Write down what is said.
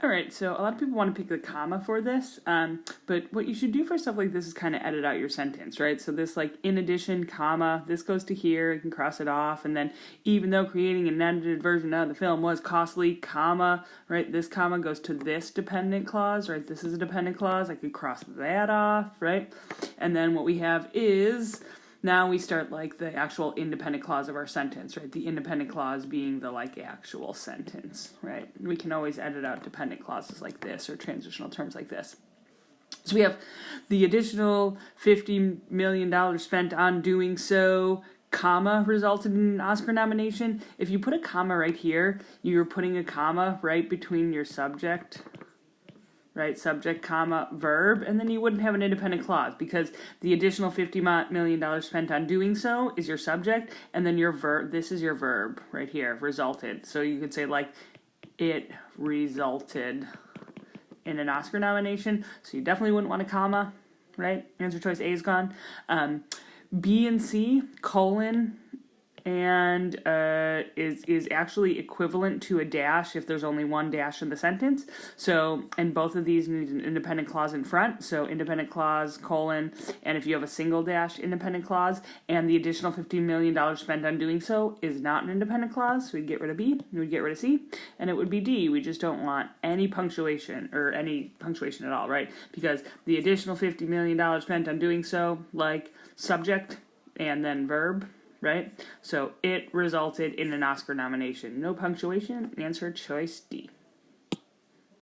All right, so a lot of people want to pick the comma for this, but what you should do for stuff like this is kind of edit out your sentence, right? So this like, in addition, comma, this goes to here, you can cross it off, and then even though creating an edited version of the film was costly, comma, right, this comma goes to this dependent clause, right? This is a dependent clause, I could cross that off, right? And then what we have is, now we start like the actual independent clause of our sentence, right? The independent clause being the like actual sentence, right? We can always edit out dependent clauses like this or transitional terms like this. So we have the additional $50 million spent on doing so, comma, resulted in an Oscar nomination. If you put a comma right here, you're putting a comma right between your subject, right, subject, comma, verb, and then you wouldn't have an independent clause because the additional $50 million spent on doing so is your subject, and then your verb, this is your verb right here, resulted. So you could say like, it resulted in an Oscar nomination, so you definitely wouldn't want a comma, right? Answer choice A is gone. B and C, colon, and is actually equivalent to a dash if there's only one dash in the sentence. So, and both of these need an independent clause in front. So independent clause, colon, and if you have a single dash, independent clause, and the additional $15 million spent on doing so is not an independent clause, so we'd get rid of B, we'd get rid of C, and it would be D. We just don't want any punctuation, or any punctuation at all, right? Because the additional $50 million spent on doing so, like subject and then verb, right? So it resulted in an Oscar nomination. No punctuation. Answer choice D.